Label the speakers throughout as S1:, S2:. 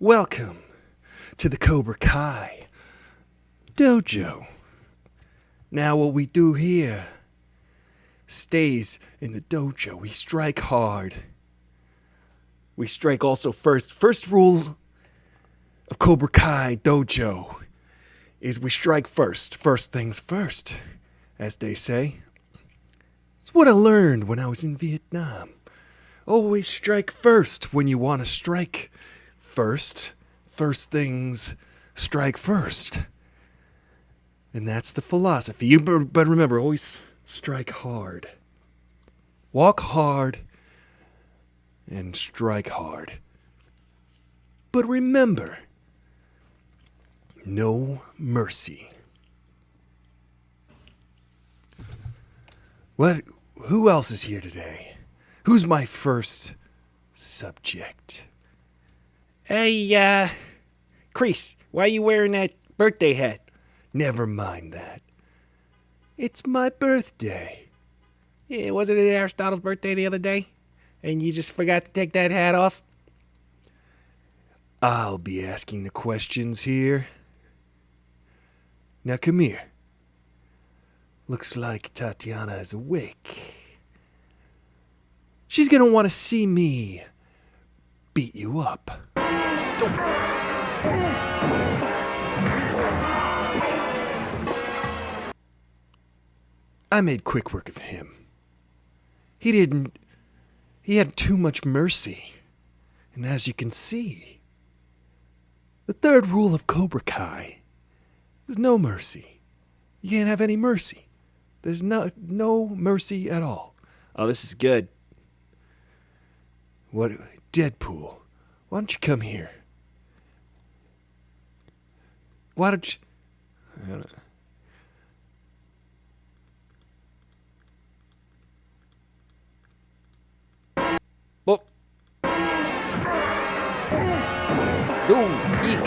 S1: Welcome to the Cobra Kai Dojo. Now what we do here stays in the dojo. We strike hard. We strike also first. First rule of Cobra Kai Dojo is we strike first. First things first, as they say. It's what I learned when I was in Vietnam. Always strike first when you want to strike first. First things strike first. And that's the philosophy. But remember, always strike hard. Walk hard and strike hard. But remember, no mercy. Who else is here today? Who's my first subject?
S2: Hey, Chris, why are you wearing that birthday hat?
S1: Never mind that. It's my birthday.
S2: Yeah, wasn't it Aristotle's birthday the other day? And you just forgot to take that hat off?
S1: I'll be asking the questions here. Now come here. Looks like Tatiana is awake. She's gonna want to see me beat you up. I made quick work of him. He had too much mercy. And as you can see, the third rule of Cobra Kai is no mercy. You can't have any mercy. There's no mercy at all.
S2: Oh, this is good.
S1: What, Deadpool, why don't you come here? Why don't you... I don't know.
S2: Well, oh, eek.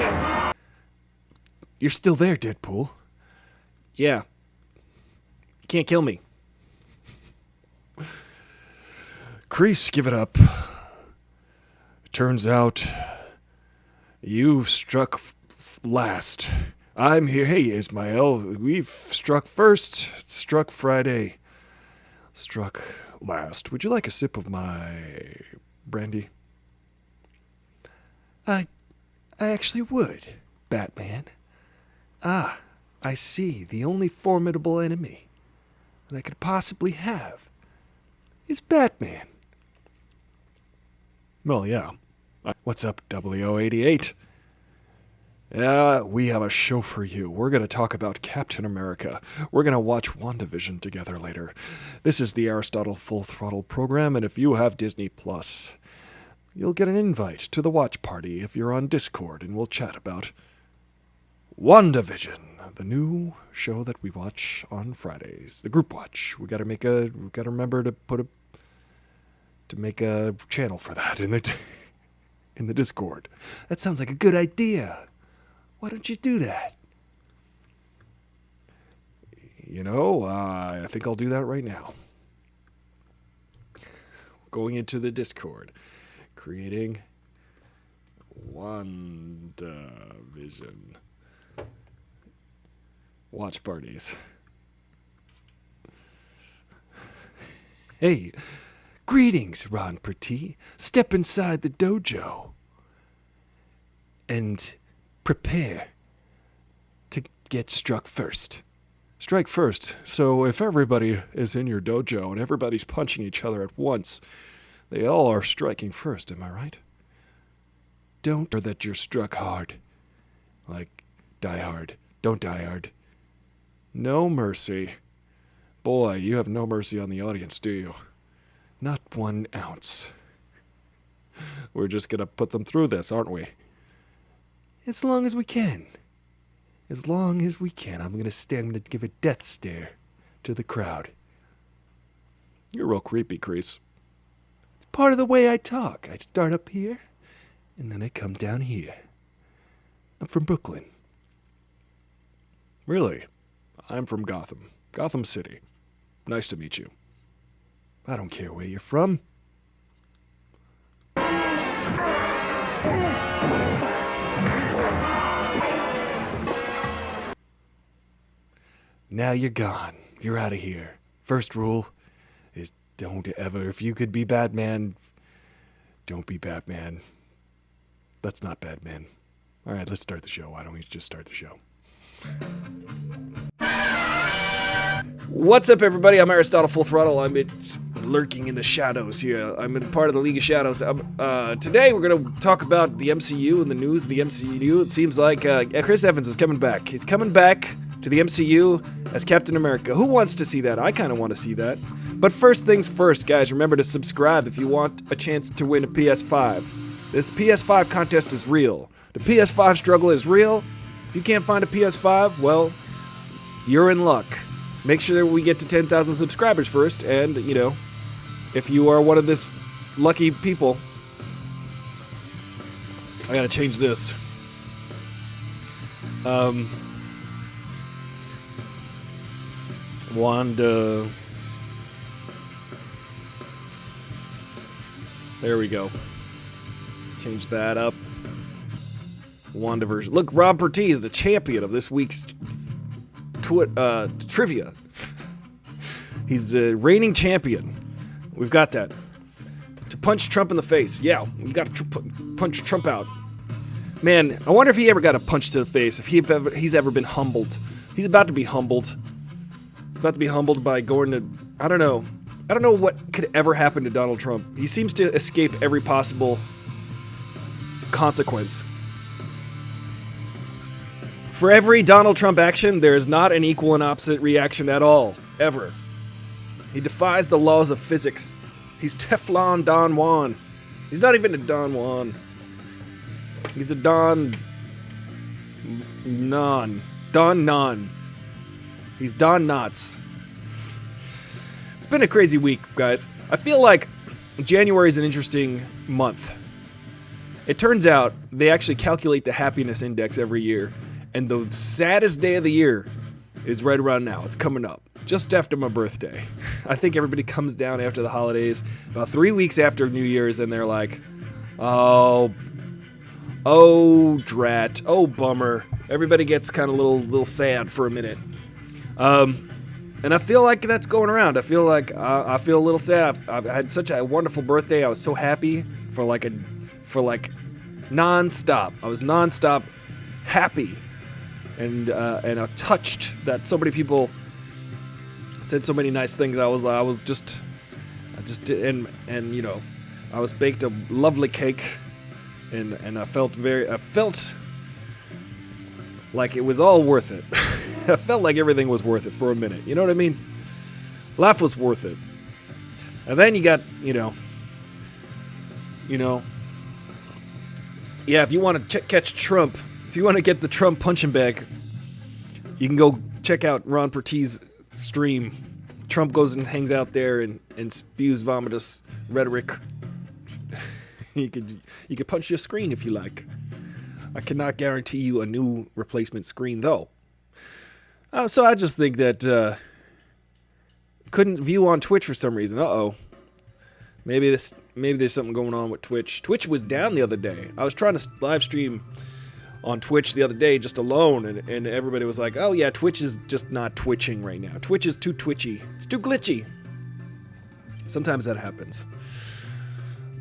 S1: You're still there, Deadpool.
S2: Yeah. You can't kill me.
S1: Kreese, give it up. Turns out you struck last. I'm here. Hey, Ismael. We've struck first. Struck Friday. Struck last. Would you like a sip of my brandy? I actually would, Batman. Ah, I see. The only formidable enemy that I could possibly have is Batman. Well, yeah. What's up, W088? We have a show for you. We're going to talk about Captain America. We're going to watch WandaVision together later. This is the Aristotle Full Throttle program, and if you have Disney Plus, you'll get an invite to the watch party if you're on Discord, and we'll chat about WandaVision, the new show that we watch on Fridays. The group watch. We got to remember to make a channel for that in the Discord. That sounds like a good idea. Why don't you do that? You know, I think I'll do that right now. Going into the Discord. Creating WandaVision. Watch parties. Hey, greetings, Ron Petit. Step inside the dojo and prepare to get struck first. Strike first. So if everybody is in your dojo and everybody's punching each other at once, they all are striking first, am I right? Don't that you're struck hard. Like, die hard. Don't die hard. No mercy. Boy, you have no mercy on the audience, do you? Not 1 ounce. We're just gonna put them through this, aren't we? As long as we can. As long as we can. I'm gonna give a death stare to the crowd. You're real creepy, Kreese. It's part of the way I talk. I start up here, and then I come down here. I'm from Brooklyn. Really? I'm from Gotham. Gotham City. Nice to meet you. I don't care where you're from. Now you're gone. You're out of here. First rule is don't ever, if you could be Batman, don't be Batman. That's not Batman. All right, let's start the show. Why don't we just start the show? What's up, everybody? I'm Aristotle Full Throttle. I'm lurking in the shadows here. I'm in part of the League of Shadows. Today, we're going to talk about the MCU and the news of the MCU. It seems like Chris Evans is coming back. He's coming back to the MCU as Captain America. Who wants to see that? I kind of want to see that. But first things first, guys, remember to subscribe if you want a chance to win a PS5. This PS5 contest is real. The PS5 struggle is real. If you can't find a PS5, well, you're in luck. Make sure that we get to 10,000 subscribers first, and, you know, if you are one of this lucky people, I gotta change this. Wanda. There we go. Change that up. WandaVision. Look, Rob Pertee is the champion of this week's trivia. He's the reigning champion. We've got that. To punch Trump in the face. Yeah, you got to punch Trump out. Man, I wonder if he ever got a punch to the face. If he's ever been humbled. He's about to be humbled. He's about to be humbled by going to... I don't know. I don't know what could ever happen to Donald Trump. He seems to escape every possible consequence. For every Donald Trump action, there is not an equal and opposite reaction at all. Ever. He defies the laws of physics. He's Teflon Don Juan. He's not even a Don Juan. He's a Don... Non. Don Non. He's Don Knotts. It's been a crazy week, guys. I feel like January is an interesting month. It turns out they actually calculate the happiness index every year. And the saddest day of the year is right around now. It's coming up. Just after my birthday. I think everybody comes down after the holidays, about 3 weeks after New Year's, and they're like, oh, drat, oh, bummer. Everybody gets kind of a little sad for a minute. And I feel like that's going around. I feel like I feel a little sad. I've had such a wonderful birthday. I was so happy for like non-stop. I was non-stop happy. And I touched that so many people said so many nice things. I just did, and you know, I was baked a lovely cake, and I felt like it was all worth it. I felt like everything was worth it for a minute. You know what I mean? Life was worth it. And then you got, you know, yeah, if you want to catch Trump, if you want to get the Trump punching bag, you can go check out Ron Pertee's stream. Trump goes and hangs out there and spews vomitous rhetoric. You could punch your screen if you like. I cannot guarantee you a new replacement screen, though. So I just think that couldn't view on Twitch for some reason. Maybe there's something going on with Twitch. Twitch was down the other day. I was trying to live stream on Twitch the other day just alone, and everybody was like, oh yeah, Twitch is just not twitching right now. Twitch is too twitchy. It's too glitchy. Sometimes that happens.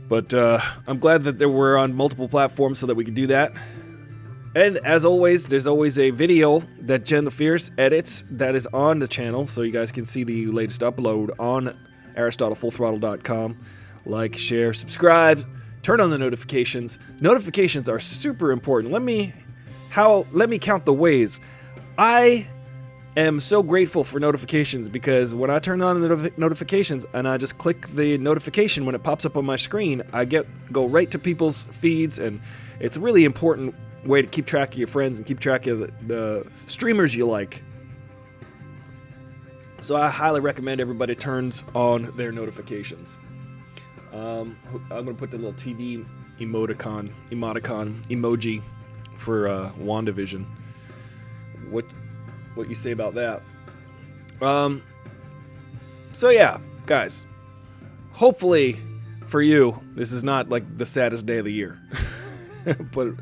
S1: But I'm glad that we're on multiple platforms so that we can do that. And as always, there's always a video that Jen the Fierce edits that is on the channel, so you guys can see the latest upload on AristotleFullThrottle.com. Like, share, subscribe, turn on the notifications. Notifications are super important. Let me count the ways. I am so grateful for notifications because when I turn on the notifications and I just click the notification when it pops up on my screen, I go right to people's feeds, and it's a really important way to keep track of your friends and keep track of the streamers you like. So I highly recommend everybody turns on their notifications. I'm going to put the little TV emoji for WandaVision. What you say about that? So yeah, guys. Hopefully for you, this is not like the saddest day of the year. But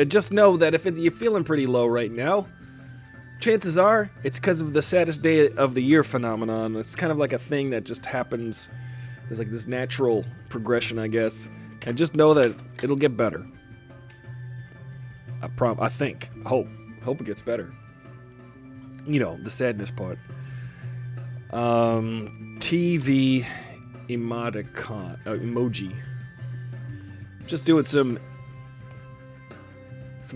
S1: just know that if you're feeling pretty low right now, chances are it's because of the saddest day of the year phenomenon. It's kind of like a thing that just happens. There's like this natural progression, I guess. And just know that it'll get better. I hope it gets better. You know, the sadness part. TV emoji. Just doing some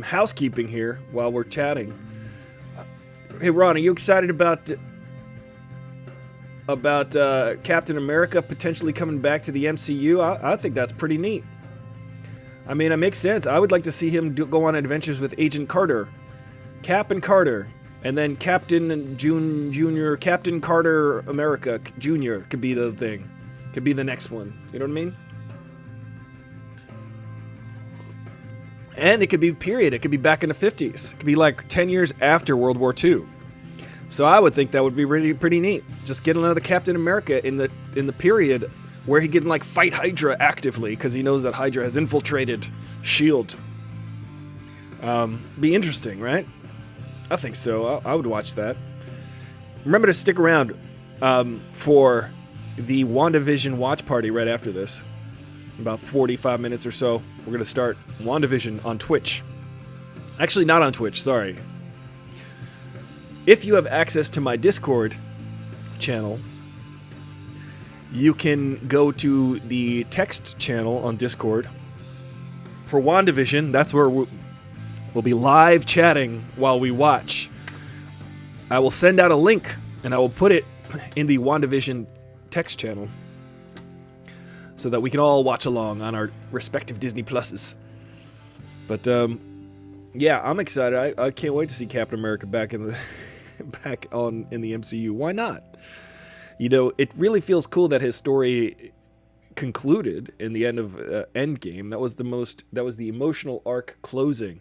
S1: housekeeping here while we're chatting. Hey Ron, are you excited about Captain America potentially coming back to the MCU? I think that's pretty neat. I mean, it makes sense. I would like to see him go on adventures with Agent Carter, Cap and Carter, and then Captain Junior, Captain Carter America Junior could be the thing, could be the next one. You know what I mean? And it could be period. It could be back in the 50s. It could be like 10 years after World War II. So I would think that would be really pretty neat. Just get another Captain America in the period where he can like fight Hydra actively because he knows that Hydra has infiltrated S.H.I.E.L.D. Be interesting, right? I think so. I would watch that. Remember to stick around for the WandaVision watch party right after this. About 45 minutes or so, we're going to start WandaVision on Twitch. Actually, not on Twitch, sorry. If you have access to my Discord channel, you can go to the text channel on Discord. For WandaVision, that's where we'll be live chatting while we watch. I will send out a link, and I will put it in the WandaVision text channel, so that we can all watch along on our respective Disney Pluses. But yeah, I'm excited. I can't wait to see Captain America back in the MCU. Why not? You know, it really feels cool that his story concluded in the end of Endgame. That was the emotional arc closing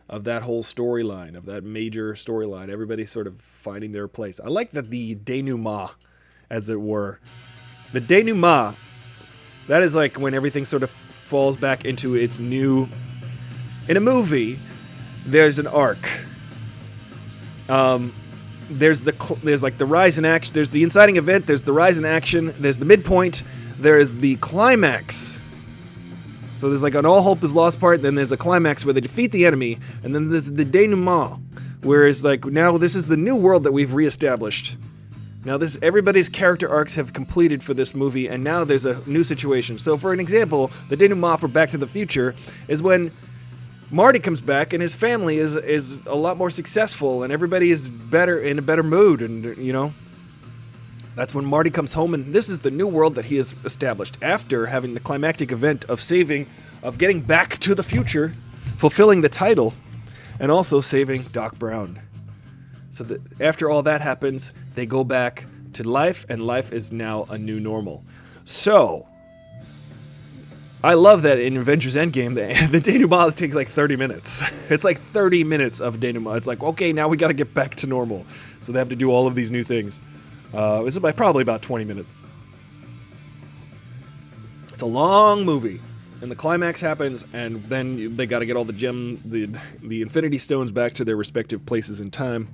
S1: of that whole storyline, of that major storyline. Everybody sort of finding their place. I like that the denouement, as it were, the denouement. That is like when everything sort of falls back into its new... In a movie, there's an arc. There's like the rise in action. There's the inciting event. There's the rise in action. There's the midpoint. There's the climax. So there's like an all hope is lost part. Then there's a climax where they defeat the enemy. And then there's the denouement, where it's like, now this is the new world that we've reestablished. Now everybody's character arcs have completed for this movie, and now there's a new situation. So for an example, the denouement for Back to the Future is when Marty comes back and his family is a lot more successful, and everybody is in a better mood, and you know, that's when Marty comes home, and this is the new world that he has established after having the climactic event of getting back to the future, fulfilling the title, and also saving Doc Brown. So that after all that happens, they go back to life, and life is now a new normal. So, I love that in Avengers Endgame, the denouement takes like 30 minutes. It's like 30 minutes of denouement. It's like, okay, now we got to get back to normal. So they have to do all of these new things. It's probably about 20 minutes. It's a long movie. And the climax happens, and then they got to get all the Infinity Stones back to their respective places in time.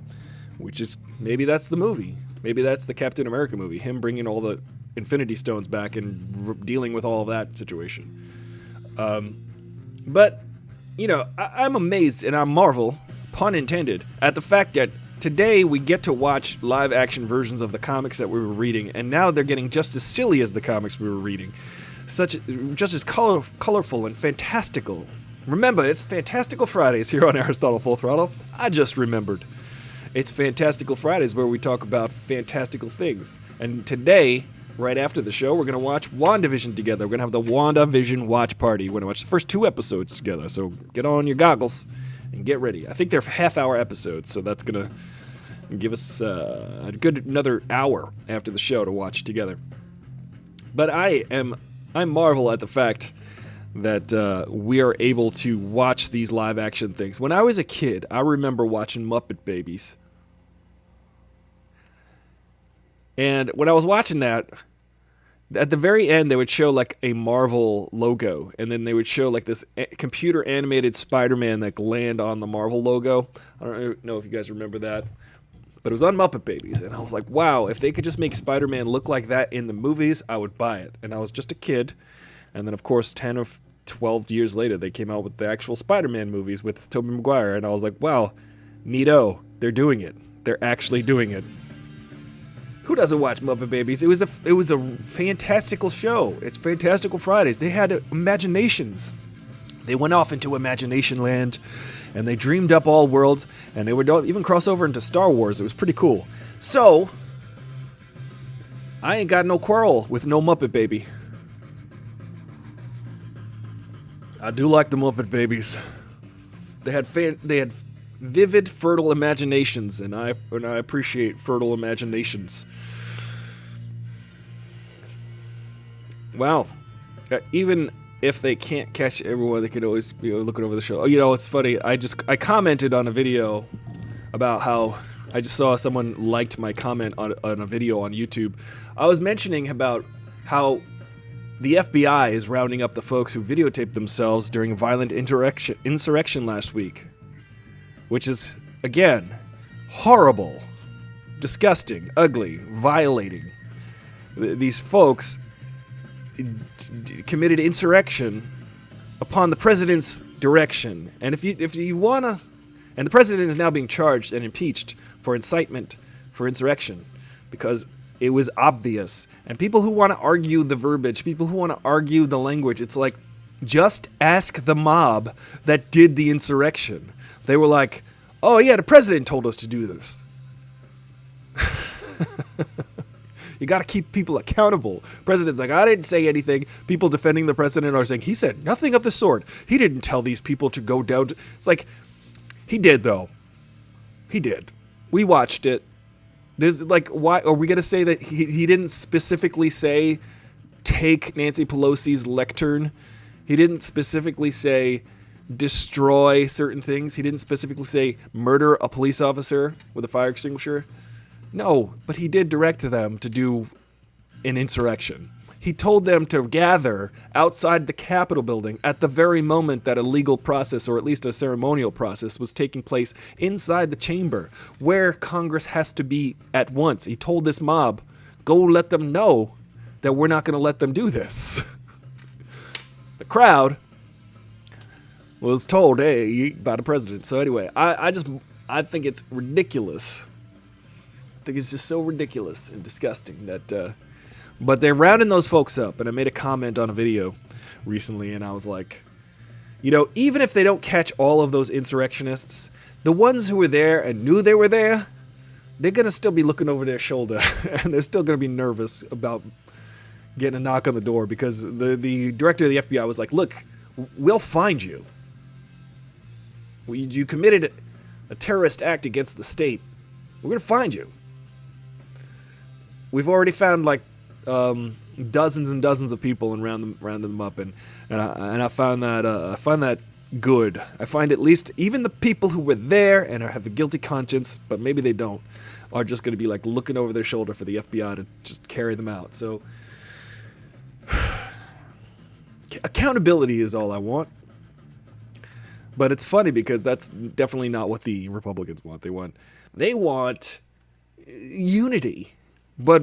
S1: Which is, maybe that's the movie. Maybe that's the Captain America movie. Him bringing all the Infinity Stones back and dealing with all of that situation. But, you know, I'm amazed and I marvel, pun intended, at the fact that today we get to watch live action versions of the comics that we were reading, and now they're getting just as silly as the comics we were reading. Just as colorful and fantastical. Remember, it's Fantastical Fridays here on Aristotle Full Throttle. I just remembered. It's Fantastical Fridays where we talk about fantastical things. And today, right after the show, we're going to watch WandaVision together. We're going to have the WandaVision watch party. We're going to watch the first 2 episodes together. So get on your goggles and get ready. I think they're half-hour episodes, so that's going to give us a good another hour after the show to watch together. But I marvel at the fact that we are able to watch these live-action things. When I was a kid, I remember watching Muppet Babies. And when I was watching that, at the very end, they would show like a Marvel logo, and then they would show like this computer-animated Spider-Man that land on the Marvel logo. I don't know if you guys remember that. But it was on Muppet Babies, and I was like, wow, if they could just make Spider-Man look like that in the movies, I would buy it. And I was just a kid, and then of course 10 or 12 years later, they came out with the actual Spider-Man movies with Tobey Maguire, and I was like, wow, neato, they're doing it. They're actually doing it. Who doesn't watch Muppet Babies? It was a fantastical show. It's Fantastical Fridays. They had imaginations. They went off into imagination land, and they dreamed up all worlds, and they would even cross over into Star Wars. It was pretty cool. So, I ain't got no quarrel with no Muppet Baby. I do like the Muppet Babies. They had vivid, fertile imaginations, and I appreciate fertile imaginations. Wow. Even if they can't catch everyone, they could always be looking over the show. You know, it's funny. I commented on a video about how I just saw someone liked my comment on a video on YouTube. I was mentioning about how the FBI is rounding up the folks who videotaped themselves during a violent insurrection last week. Which is, again, horrible, disgusting, ugly, violating. These folks committed insurrection upon the president's direction. And if you wanna, and the president is now being charged and impeached for incitement for insurrection because it was obvious. And people who want to argue the verbiage, people who want to argue the language, it's like, just ask the mob that did the insurrection. They were like, oh yeah, the president told us to do this. You gotta keep people accountable. President's like, I didn't say anything. People defending the president are saying, he said nothing of the sort. He didn't tell these people to go down to... It's like, he did though. He did. We watched it. There's like, why are we gonna say that he didn't specifically say, take Nancy Pelosi's lectern? He didn't specifically say, destroy certain things. He didn't specifically say, murder a police officer with a fire extinguisher. No, but he did direct them to do an insurrection. He told them to gather outside the Capitol building at the very moment that a legal process, or at least a ceremonial process, was taking place inside the chamber, where Congress has to be at once. He told this mob, go let them know that we're not going to let them do this. The crowd was told, hey, by the president. So anyway, I think it's ridiculous. I think it's just so ridiculous and disgusting that, but they're rounding those folks up. And I made a comment on a video recently, and I was like, you know, even if they don't catch all of those insurrectionists, the ones who were there and knew they were there, they're going to still be looking over their shoulder, and they're still going to be nervous about getting a knock on the door, because the director of the FBI was like, look, we'll find you. You committed a terrorist act against the state. We're going to find you. We've already found like dozens and dozens of people and rounded them up, and I found that good. I find at least even the people who were there and have a guilty conscience, but maybe they don't, are just going to be like looking over their shoulder for the FBI to just carry them out. So accountability is all I want. But it's funny because that's definitely not what the Republicans want. They want unity. But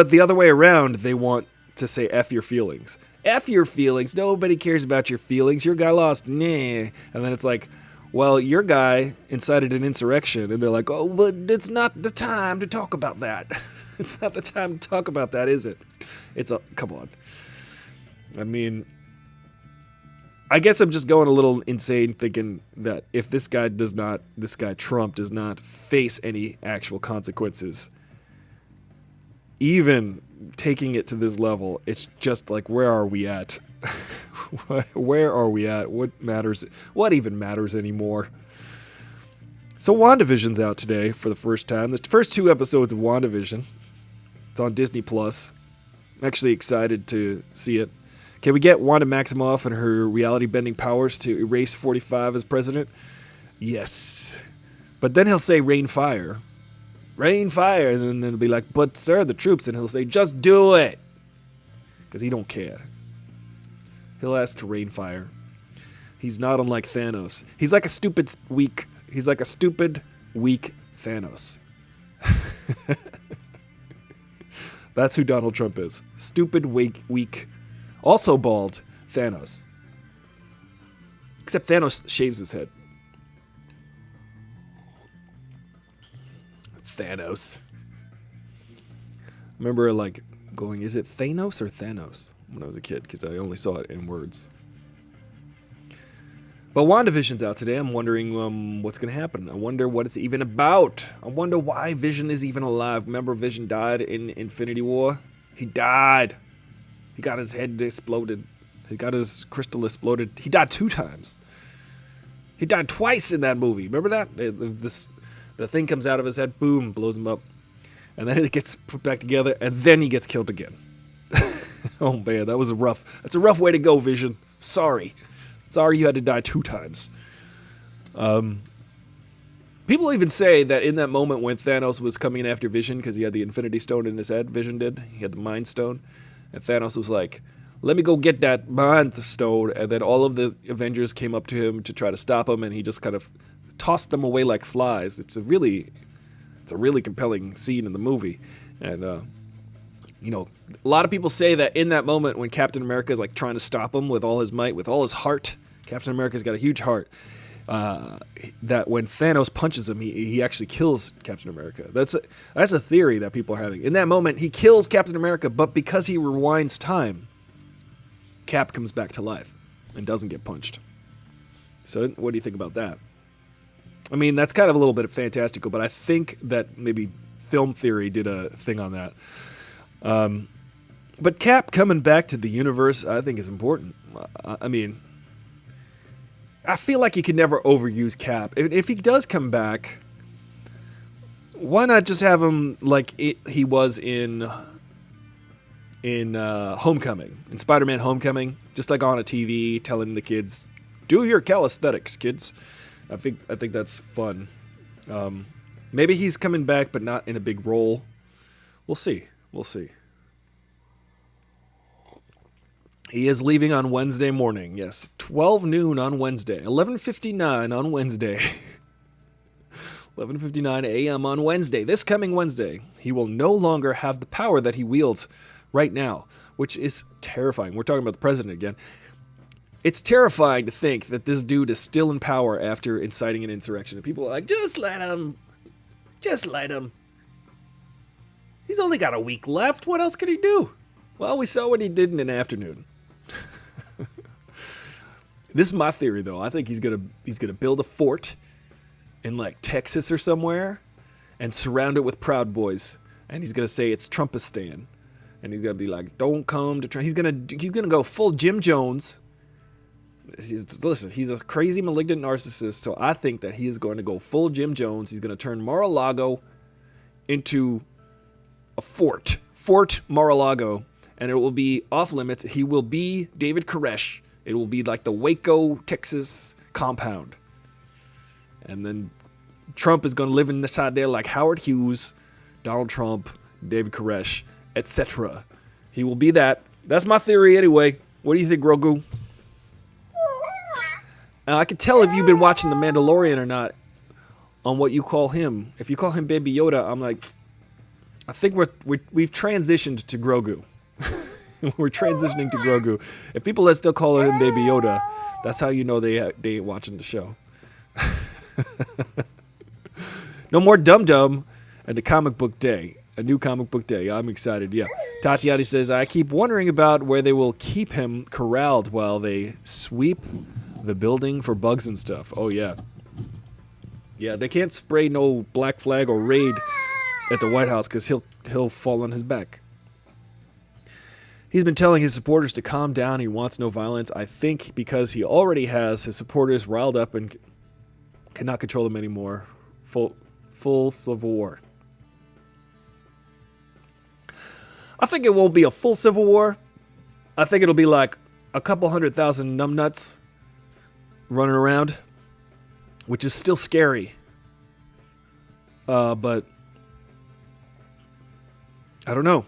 S1: the other way around, they want to say F your feelings. F your feelings. Nobody cares about your feelings. Your guy lost. Nah. And then it's like, well, your guy incited an insurrection. And they're like, oh, but it's not the time to talk about that. It's not the time to talk about that, is it? Come on. I mean, I guess I'm just going a little insane thinking that if this guy Trump does not face any actual consequences, even taking it to this level, it's just like, where are we at? Where are we at? What matters? What even matters anymore? So WandaVision's out today for the first time. The first 2 episodes of WandaVision. It's on Disney Plus. I'm actually excited to see it. Can we get Wanda Maximoff and her reality-bending powers to erase 45 as president? Yes. But then he'll say rain fire. Rain fire. And then it'll be like, but sir, the troops. And he'll say, just do it. Because he don't care. He'll ask to rain fire. He's not unlike Thanos. He's like a stupid, weak Thanos. That's who Donald Trump is. Stupid, weak, also bald Thanos. Except Thanos shaves his head. Thanos. I remember like going, is it Thanos or Thanos when I was a kid? Because I only saw it in words. But WandaVision's out today. I'm wondering what's going to happen. I wonder what it's even about. I wonder why Vision is even alive. Remember Vision died in Infinity War? He died. He got his head exploded. He got his crystal exploded. He died 2 times. He died twice in that movie. Remember that? The thing comes out of his head, boom, blows him up. And then it gets put back together, and then he gets killed again. Oh man, that's a rough way to go, Vision. Sorry you had to die 2 times. People even say that in that moment when Thanos was coming after Vision, because he had the Infinity Stone in his head, Vision did, he had the Mind Stone, and Thanos was like, let me go get that Mind Stone, and then all of the Avengers came up to him to try to stop him, and he just kind of tossed them away like flies. It's a really compelling scene in the movie. And, you know, a lot of people say that in that moment when Captain America is like trying to stop him with all his might, with all his heart, Captain America's got a huge heart, that when Thanos punches him, he actually kills Captain America. That's a theory that people are having. In that moment, he kills Captain America, but because he rewinds time, Cap comes back to life and doesn't get punched. So what do you think about that? I mean, that's kind of a little bit of fantastical, but I think that maybe film theory did a thing on that. But Cap coming back to the universe, I think is important. I mean, I feel like you can never overuse Cap. If he does come back, why not just have him like he was in Homecoming, in Spider-Man Homecoming, just like on a TV telling the kids, do your calisthenics, kids. I think that's fun. Maybe he's coming back, but not in a big role. We'll see. He is leaving on Wednesday morning. Yes, 12 noon on Wednesday. 11:59 on Wednesday. 11:59 a.m. on Wednesday. This coming Wednesday, he will no longer have the power that he wields right now, which is terrifying. We're talking about the president again. It's terrifying to think that this dude is still in power after inciting an insurrection. And people are like, just let him. Just let him. He's only got a week left. What else could he do? Well, we saw what he did in an afternoon. This is my theory, though. I think he's gonna build a fort in like Texas or somewhere and surround it with Proud Boys. And he's gonna say it's Trumpistan. And he's gonna be like, don't come to Trump. He's gonna go full Jim Jones. Listen, he's a crazy, malignant narcissist, so I think that he is going to go full Jim Jones. He's going to turn Mar-a-Lago into a fort. Fort Mar-a-Lago. And it will be off limits. He will be David Koresh. It will be like the Waco, Texas compound. And then Trump is going to live inside there like Howard Hughes, Donald Trump, David Koresh, etc. He will be that. That's my theory anyway. What do you think, Grogu? Now, I can tell if you've been watching The Mandalorian or not on what you call him. If you call him Baby Yoda, I'm like, I think we've transitioned to Grogu. We're transitioning to Grogu. If people are still calling him Baby Yoda, that's how you know they ain't watching the show. No more Dum Dum and the comic book day. A new comic book day. I'm excited, yeah. Tatiana says, I keep wondering about where they will keep him corralled while they sweep the building for bugs and stuff. Oh, yeah. Yeah, they can't spray no black flag or raid at the White House because he'll fall on his back. He's been telling his supporters to calm down. He wants no violence. I think because he already has his supporters riled up and cannot control them anymore. Full civil war. I think it won't be a full civil war. I think it'll be like a couple 100,000 numbnuts running around, which is still scary. But I don't know.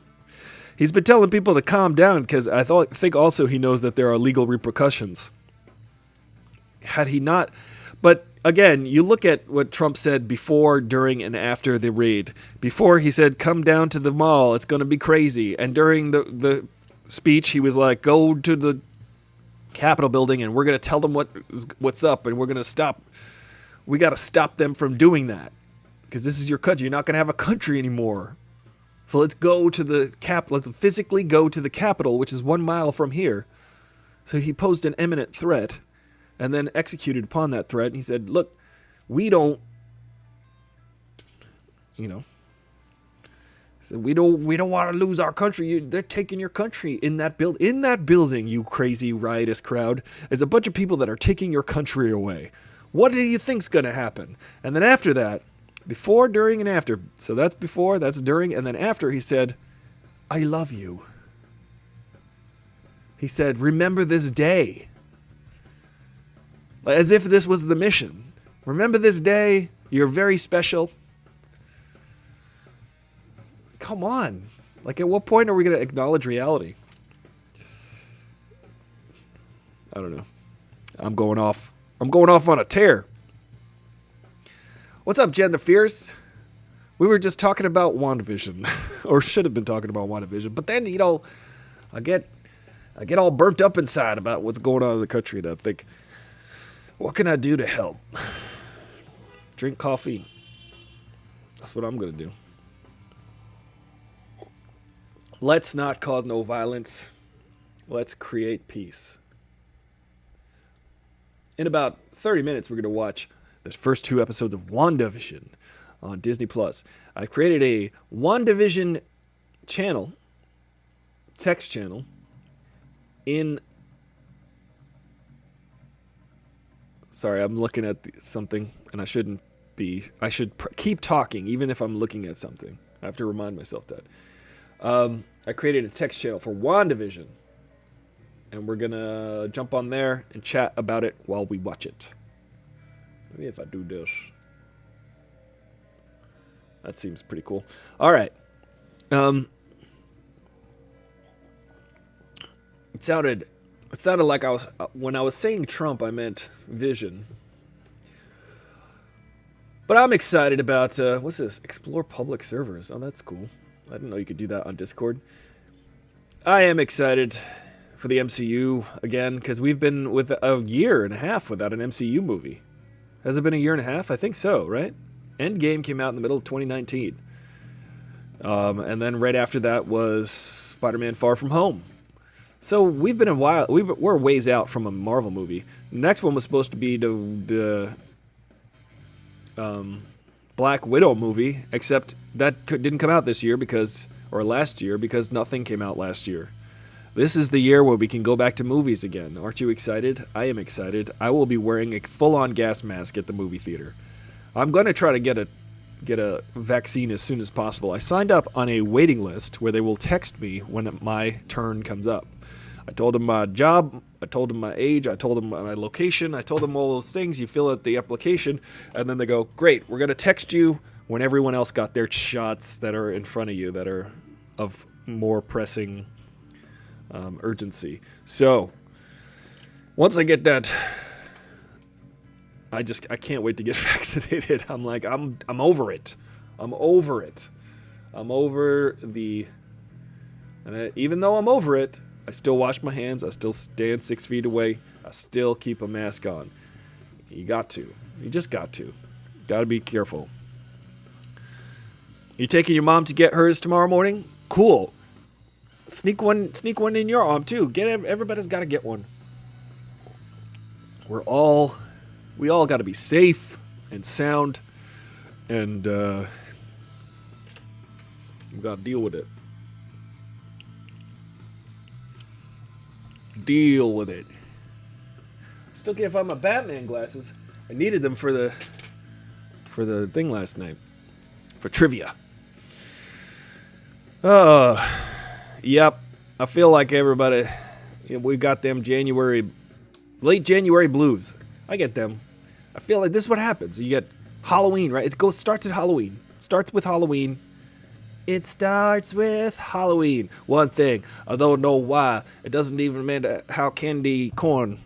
S1: He's been telling people to calm down because I think also he knows that there are legal repercussions. Had he not, But again, you look at what Trump said before, during, and after the raid. Before, he said, come down to the mall. It's going to be crazy. And during the speech, he was like, go to the Capitol building and we're going to tell them what's up, and we're going to stop. We got to stop them from doing that because this is your country. You're not going to have a country anymore. So let's go to the Let's physically go to the Capitol, which is 1 mile from here. So he posed an imminent threat and then executed upon that threat. And he said, look, we don't, so we don't want to lose our country. They're taking your country in that building, you crazy riotous crowd. There's a bunch of people that are taking your country away. What do you think's going to happen? And then after that, before, during, and after. So that's before, that's during, and then after, he said, I love you. He said, remember this day. As if this was the mission. Remember this day. You're very special. Come on. Like, at what point are we going to acknowledge reality? I don't know. I'm going off on a tear. What's up, Jen the Fierce? We were just talking about WandaVision. Or should have been talking about WandaVision. But then, I get all burnt up inside about what's going on in the country. And I think, what can I do to help? Drink coffee. That's what I'm going to do. Let's not cause no violence. Let's create peace. In about 30 minutes, we're going to watch the first 2 episodes of WandaVision on Disney+. I created a WandaVision channel, text channel, Sorry, I'm looking at something, and I should keep talking, even if I'm looking at something. I have to remind myself that. I created a text channel for WandaVision, and we're going to jump on there and chat about it while we watch it. Maybe if I do this. That seems pretty cool. All right. It sounded like when I was saying Trump, I meant Vision. But I'm excited about, what's this? Explore public servers. Oh, that's cool. I didn't know you could do that on Discord. I am excited for the MCU again, because we've been with a year and a half without an MCU movie. Has it been a year and a half? I think so, right? Endgame came out in the middle of 2019. And then right after that was Spider-Man Far From Home. So we've been a while. We're ways out from a Marvel movie. The next one was supposed to be the Black Widow movie, except that didn't come out this year or last year because nothing came out last year. This is the year where we can go back to movies again. Aren't you excited? I am excited. I will be wearing a full-on gas mask at the movie theater. I'm going to try to get a vaccine as soon as possible. I signed up on a waiting list where they will text me when my turn comes up. I told them my job, I told them my age, I told them my location, I told them all those things. You fill out the application, and then they go, great, we're going to text you when everyone else got their shots that are in front of you that are of more pressing urgency. So, once I get that, I can't wait to get vaccinated. I'm like, I'm over it. I'm over it. I'm over even though I'm over it, I still wash my hands. I still stand 6 feet away. I still keep a mask on. You got to. You just got to. Got to be careful. You taking your mom to get hers tomorrow morning? Cool. Sneak one in your arm too. Everybody's got to get one. We all got to be safe and sound, and we got to deal with it. Deal with it. Still can't find my Batman glasses. I needed them for the thing last night. For trivia. Yep. I feel like everybody, we got them late January blues. I get them. I feel like this is what happens. You get Halloween, right? Starts at Halloween. Starts with Halloween. It starts with Halloween. One thing, I don't know why. It doesn't even matter how candy corn.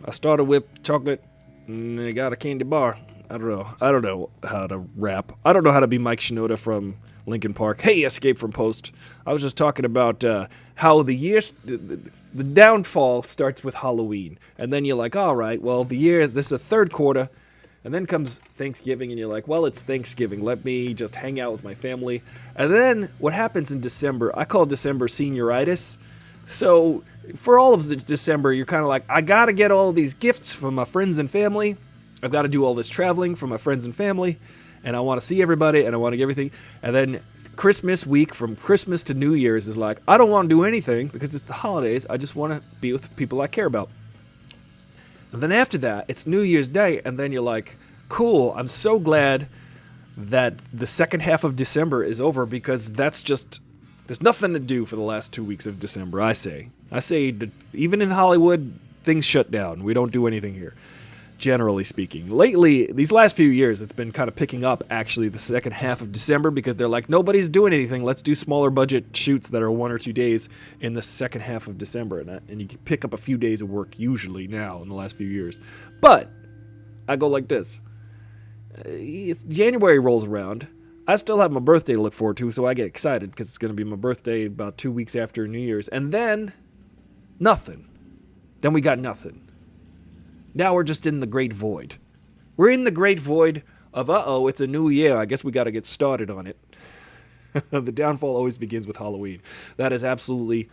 S1: I started with chocolate I got a candy bar. I don't know. I don't know how to rap. I don't know how to be Mike Shinoda from Linkin Park. Hey, Escape from Post. I was just talking about how the downfall starts with Halloween. And then you're like, all right, well, this is the third quarter. And then comes Thanksgiving, and you're like, well, it's Thanksgiving. Let me just hang out with my family. And then what happens in December, I call December senioritis. So for all of December, you're kind of like, I got to get all these gifts from my friends and family. I've got to do all this traveling for my friends and family, and I want to see everybody, and I want to get everything. And then Christmas week, from Christmas to New Year's, is like, I don't want to do anything because it's the holidays. I just want to be with people I care about. And then after that, it's New Year's Day, and then you're like, cool, I'm so glad that the second half of December is over, because that's just, there's nothing to do for the last 2 weeks of December, I say. Even in Hollywood, things shut down. We don't do anything here. Generally speaking. Lately, these last few years, it's been kind of picking up, actually, the second half of December, because they're like, nobody's doing anything. Let's do smaller budget shoots that are 1 or 2 days in the second half of December. And you can pick up a few days of work, usually, now, in the last few years. But I go like this. January rolls around. I still have my birthday to look forward to, so I get excited, because it's going to be my birthday about 2 weeks after New Year's. And then, nothing. Then we got nothing. Now we're just in the great void. We're in the great void of, it's a new year. I guess we got to get started on it. The downfall always begins with Halloween. That is absolutely,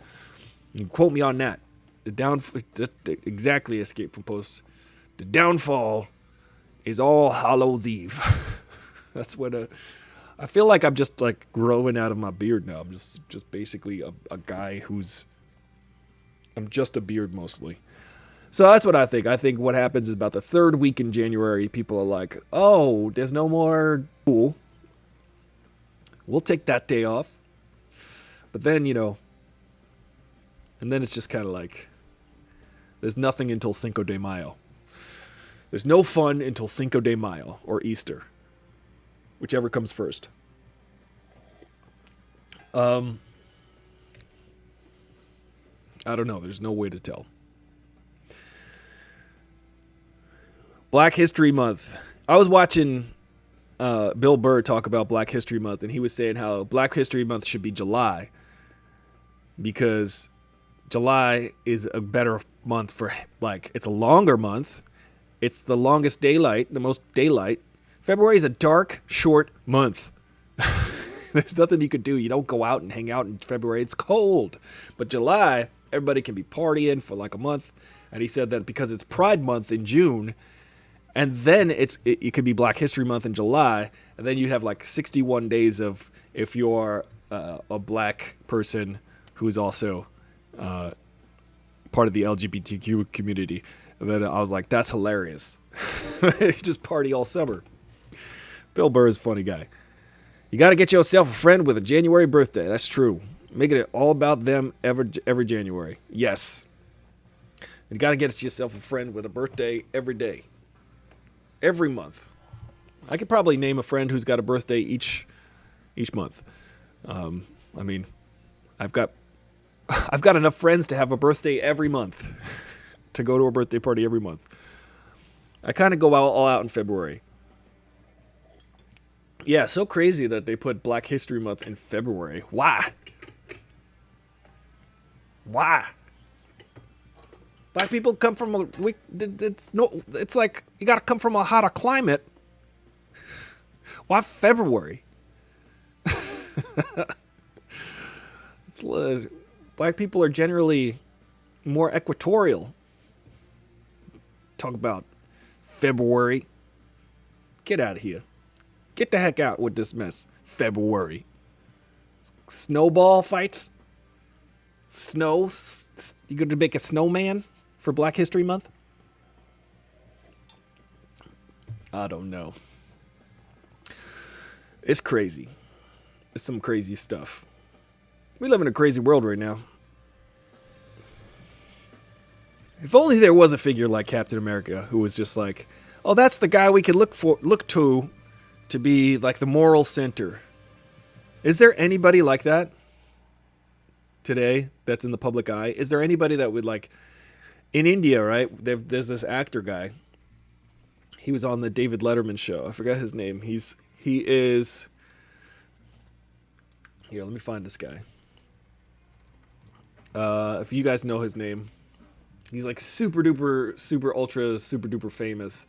S1: you can quote me on that. Exactly, Escape from Post. The downfall is All Hallows Eve. That's what I feel like I'm just like growing out of my beard now. I'm just basically a guy I'm just a beard mostly. So that's what I think. I think what happens is about the third week in January, people are like, oh, there's no more school. We'll take that day off. But then, and then it's just kind of like, there's nothing until Cinco de Mayo. There's no fun until Cinco de Mayo or Easter, whichever comes first. I don't know. There's no way to tell. Black History Month. I was watching Bill Burr talk about Black History Month, and he was saying how Black History Month should be July, because July is a better month for, like, it's a longer month. It's the longest daylight, the most daylight. February is a dark, short month. There's nothing you could do. You don't go out and hang out in February. It's cold. But July, everybody can be partying for like a month. And he said that because it's Pride Month in June, and then it could be Black History Month in July, and then you have like 61 days of, if you're a black person who's also part of the LGBTQ community. And then I was like, that's hilarious. Just party all summer. Bill Burr is a funny guy. You got to get yourself a friend with a January birthday. That's true. Making it all about them every January. Yes. You got to get yourself a friend with a birthday every day. Every month. I could probably name a friend who's got a birthday each month. I mean, I've got enough friends to have a birthday every month. To go to a birthday party every month. I kind of go all out in February. Yeah, so crazy that they put Black History Month in February. Why? Black people come from it's like you got to come from a hotter climate. Why February? Black people are generally more equatorial. Talk about February. Get out of here. Get the heck out with this mess. February. Snowball fights? Snow? You going to make a snowman for Black History Month? I don't know. It's crazy. It's some crazy stuff. We live in a crazy world right now. If only there was a figure like Captain America who was just like, oh, that's the guy we could look to be like the moral center. Is there anybody like that today that's in the public eye? Is there anybody that would, like, in India, right? There's this actor guy He was on the David Letterman show. I forgot his name. He is. Here, let me find this guy. If you guys know his name, he's like super duper, super ultra, super duper famous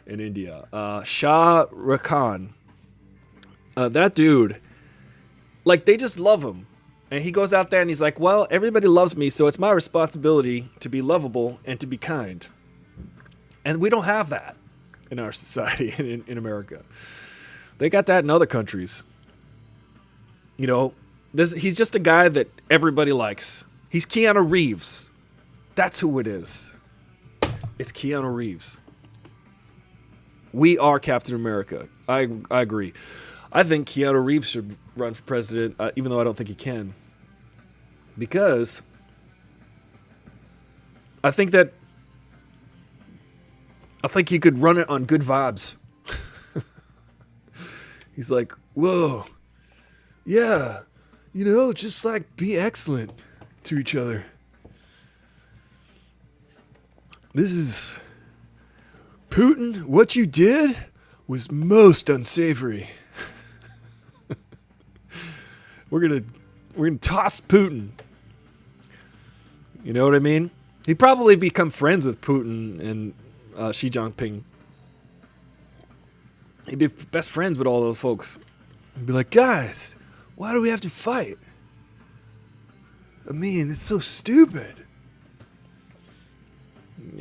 S1: in India. Shah Rukh Khan. That dude, like, they just love him. And he goes out there and he's like, well, everybody loves me, so it's my responsibility to be lovable and to be kind. And we don't have that in our society in America. They got that in other countries. You know, he's just a guy that everybody likes. He's Keanu Reeves. That's who it is. It's Keanu Reeves. We are Captain America. I agree. I think Keanu Reeves should run for president, even though I don't think he can. Because I think he could run it on good vibes. He's like, whoa, yeah, you know, just like be excellent to each other. This is Putin. What you did was most unsavory. We're gonna toss Putin. You know what I mean? He'd probably become friends with Putin and Xi Jinping. He'd be best friends with all those folks. He'd be like, guys, why do we have to fight? I mean, it's so stupid.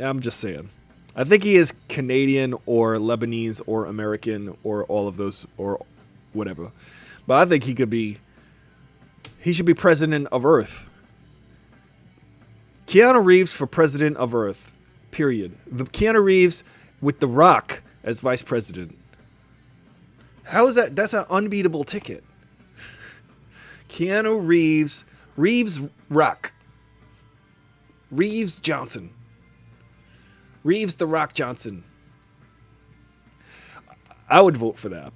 S1: I'm just saying. I think he is Canadian or Lebanese or American or all of those or whatever. But I think he should be president of Earth. Keanu Reeves for president of Earth. Period. The Keanu Reeves with The Rock as vice president. How is that? That's an unbeatable ticket. Keanu Reeves. Reeves Rock. Reeves Johnson. Reeves The Rock Johnson. I would vote for that.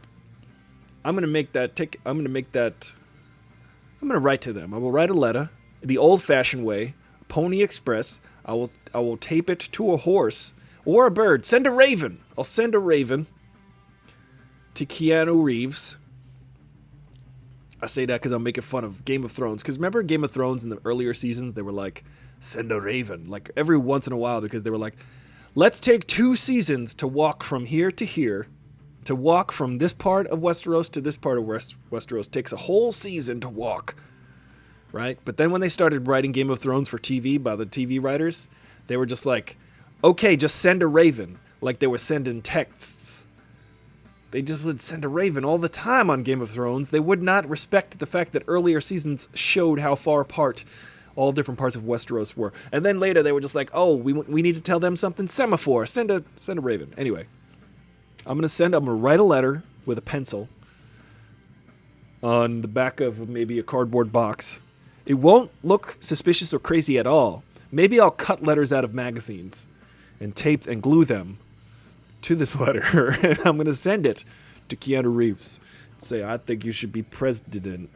S1: I'm going to make that ticket. I'm going to write to them. I will write a letter the old-fashioned way, Pony Express. I will tape it to a horse or a bird. Send a raven. I'll send a raven to Keanu Reeves. I say that because I'm making fun of Game of Thrones. Because remember Game of Thrones in the earlier seasons, they were like, send a raven. Like every once in a while, because they were like, let's take 2 seasons to walk from here to here. To walk from this part of Westeros to this part of Westeros takes a whole season to walk. Right? But then when they started writing Game of Thrones for TV by the TV writers, they were just like, okay, just send a raven. Like they were sending texts. They just would send a raven all the time on Game of Thrones. They would not respect the fact that earlier seasons showed how far apart all different parts of Westeros were. And then later they were just like, oh, we need to tell them something. Semaphore, send a raven. Anyway, I'm gonna write a letter with a pencil on the back of maybe a cardboard box. It won't look suspicious or crazy at all. Maybe I'll cut letters out of magazines and tape and glue them to this letter, and I'm going to send it to Keanu Reeves. Say, I think you should be president.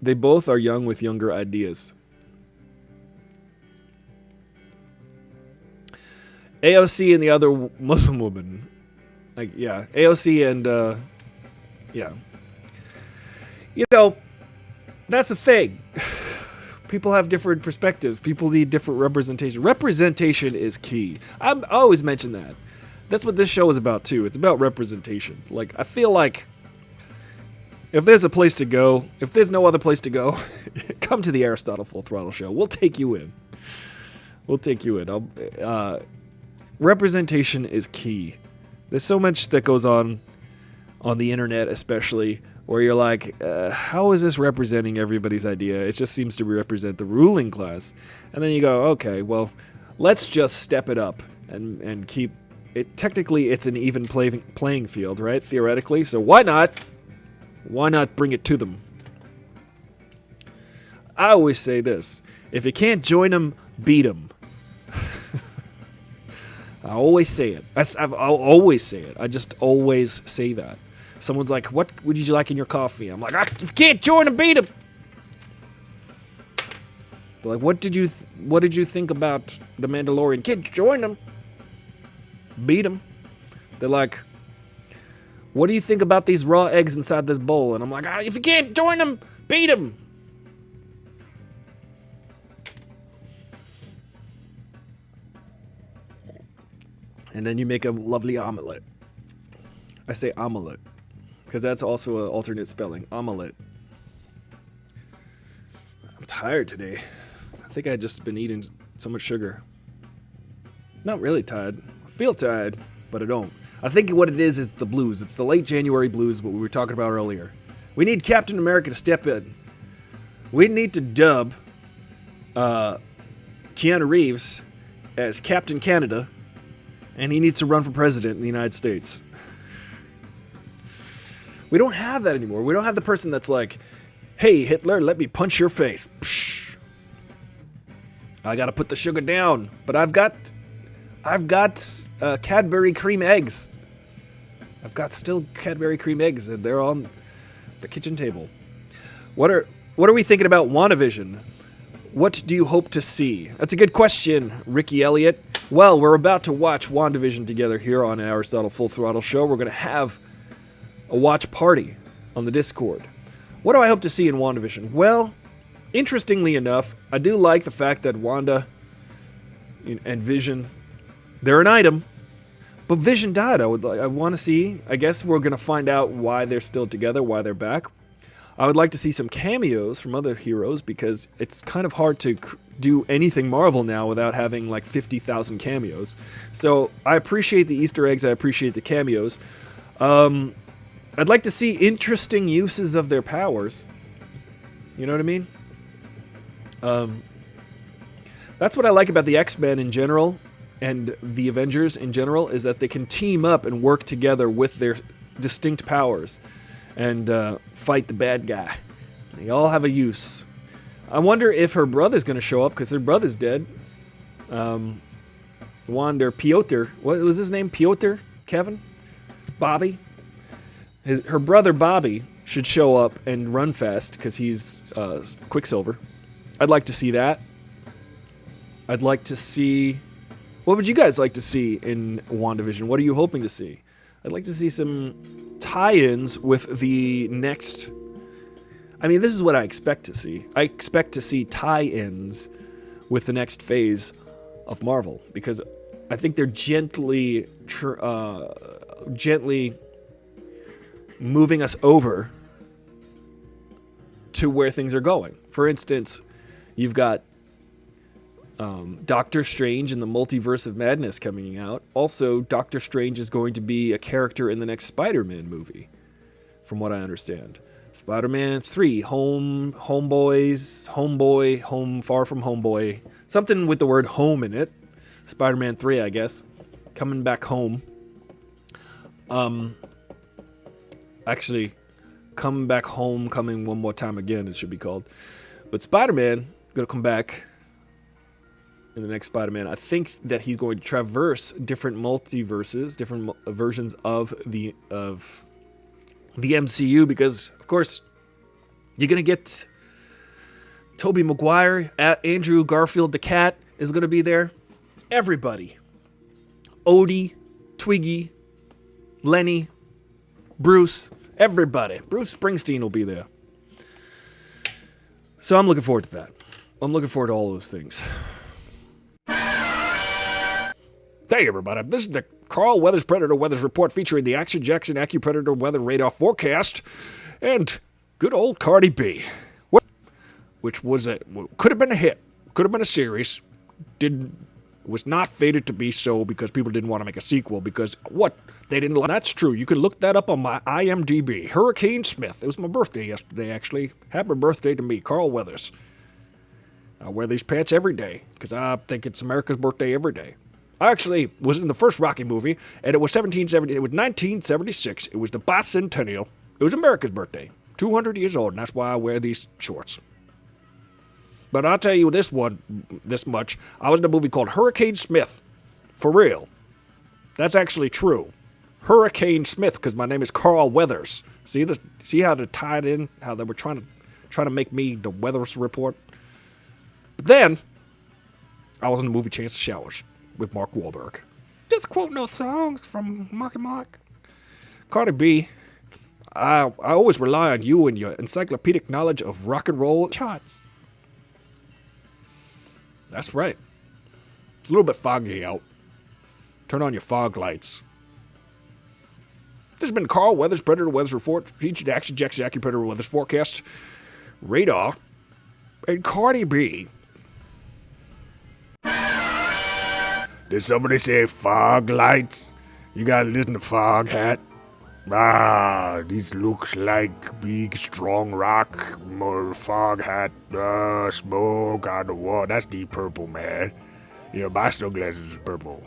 S1: They both are young with younger ideas. AOC and the other Muslim woman. Like, yeah, AOC and, yeah. You know, that's the thing. People have different perspectives. People need different representation. Representation is key. I always mention that. That's what this show is about, too. It's about representation. Like, I feel like if there's a place to go, if there's no other place to go, come to the Aristotle Full Throttle Show. We'll take you in. We'll take you in. Representation is key. There's so much that goes on the internet, especially, where you're like, how is this representing everybody's idea? It just seems to represent the ruling class. And then you go, okay, well, let's just step it up and keep it. Technically, it's an even playing field, right? Theoretically. So why not? Why not bring it to them? I always say this. If you can't join them, beat them. I always say it. I'll always say it. I just always say that. Someone's like, what would you like in your coffee? I'm like, if you can't join them, beat them. They're like, what did you think about the Mandalorian? Kid, join them. Beat them. They're like, what do you think about these raw eggs inside this bowl? And I'm like, if you can't join them, beat them. And then you make a lovely omelet. I say omelet because that's also an alternate spelling. Omelet. I'm tired today. I think I just been eating so much sugar. Not really tired. I feel tired, but I don't. I think what it is the blues. It's the late January blues, what we were talking about earlier. We need Captain America to step in. We need to dub Keanu Reeves as Captain Canada, and he needs to run for president in the United States. We don't have that anymore. We don't have the person that's like, hey, Hitler, let me punch your face. Psh. I gotta put the sugar down, but I've got Cadbury cream eggs. I've got still Cadbury cream eggs, and they're on the kitchen table. What are we thinking about WandaVision? What do you hope to see? That's a good question, Ricky Elliott. Well, we're about to watch WandaVision together here on Aristotle Full Throttle Show. We're going to have a watch party on the Discord. What do I hope to see in WandaVision? Well, interestingly enough, I do like the fact that Wanda and Vision, they're an item, but Vision died. I want to see. I guess we're going to find out why they're still together, why they're back. I would like to see some cameos from other heroes because it's kind of hard to do anything Marvel now without having like 50,000 cameos. So I appreciate the Easter eggs. I appreciate the cameos. I'd like to see interesting uses of their powers. You know what I mean? That's what I like about the X-Men in general and the Avengers in general, is that they can team up and work together with their distinct powers and fight the bad guy. They all have a use. I wonder if her brother's going to show up because her brother's dead. Wanda, Piotr. What was his name? Piotr? Kevin? Bobby? Her brother Bobby should show up and run fast because he's Quicksilver. I'd like to see that. I'd like to see... What would you guys like to see in WandaVision? What are you hoping to see? I'd like to see some tie-ins with the next... I mean, this is what I expect to see. I expect to see tie-ins with the next phase of Marvel, because I think they're gently moving us over to where things are going. For instance, you've got Doctor Strange and the Multiverse of Madness coming out. Also, Doctor Strange is going to be a character in the next Spider-Man movie, from what I understand. Spider-Man 3, Home, Far From Homeboy. Something with the word home in it. Spider-Man 3, I guess. Coming Back Home. Actually, Come Back Home, Coming One More Time Again, it should be called. But Spider-Man, gonna come back in the next Spider-Man. I think that he's going to traverse different multiverses, different versions of the MCU, because, of course, you're going to get Tobey Maguire, Andrew Garfield the cat is going to be there. Everybody. Odie, Twiggy, Lenny, Bruce, everybody. Bruce Springsteen will be there. So I'm looking forward to that. I'm looking forward to all those things. Hey everybody, this is the Carl Weathers Predator Weathers Report featuring the Action Jackson AccuPredator Weather Radar Forecast and good old Cardi B. Which was could have been a hit, could have been a series, was not fated to be so because people didn't want to make a sequel because they didn't like. That's true. You can look that up on my IMDb. Hurricane Smith. It was my birthday yesterday, actually. Happy birthday to me, Carl Weathers. I wear these pants every day because I think it's America's birthday every day. I actually was in the first Rocky movie, and it was 1976. It was the bicentennial. It was America's birthday. 200 years old, and that's why I wear these shorts. But I'll tell you this much. I was in a movie called Hurricane Smith. For real. That's actually true. Hurricane Smith, because my name is Carl Weathers. See how they tied in? How they were trying to make me the Weathers Report? But then, I was in the movie Chance of Showers with Mark Wahlberg.
S2: Just quoting those songs from Marky Mark.
S1: Cardi B, I always rely on you and your encyclopedic knowledge of rock and roll
S2: Charts.
S1: That's right. It's a little bit foggy out. Turn on your fog lights. This has been Carl Weathers, Predator Weathers Report, featured Action Jack Jackie Predator Weathers Forecast, Radar, and Cardi B. Did somebody say fog lights? You gotta listen to Fog Hat. Ah, this looks like big, strong rock, more Fog Hat, smoke on the wall. That's Deep Purple, man. Yeah, my sunglasses is purple.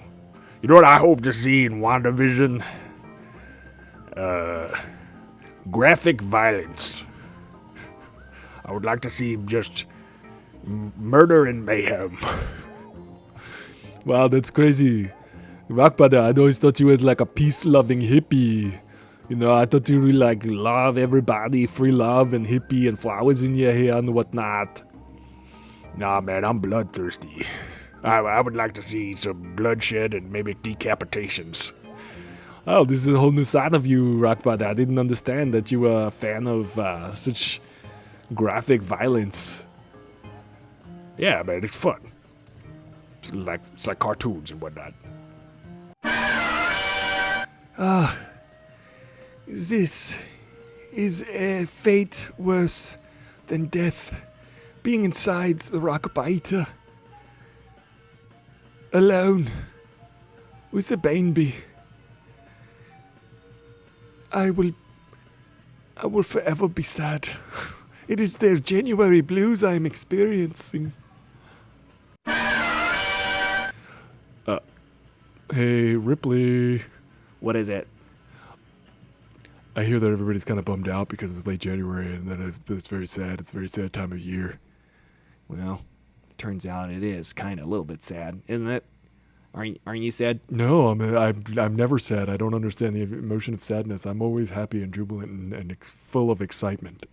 S1: You know what I hope to see in WandaVision? Graphic violence. I would like to see just murder and mayhem. Wow, that's crazy. Rockbada, I always thought you was like a peace-loving hippie. You know, I thought you really like love everybody, free love and hippie and flowers in your hair and whatnot. Nah, man, I'm bloodthirsty. I would like to see some bloodshed and maybe decapitations. Oh, this is a whole new side of you, Rockbada. I didn't understand that you were a fan of such graphic violence. Yeah, man, it's fun. It's like cartoons and whatnot. This is a fate worse than death. Being inside the rock-biter. Alone. With the baby. I will forever be sad. It is their January blues I am experiencing. Hey, Ripley. What is it? I hear that everybody's kind of bummed out because it's late January and that it's very sad. It's a very sad time of year. Well, turns out it is kind of a little bit sad, isn't it? Aren't you sad? No, I'm never sad. I don't understand the emotion of sadness. I'm always happy and jubilant and full of excitement.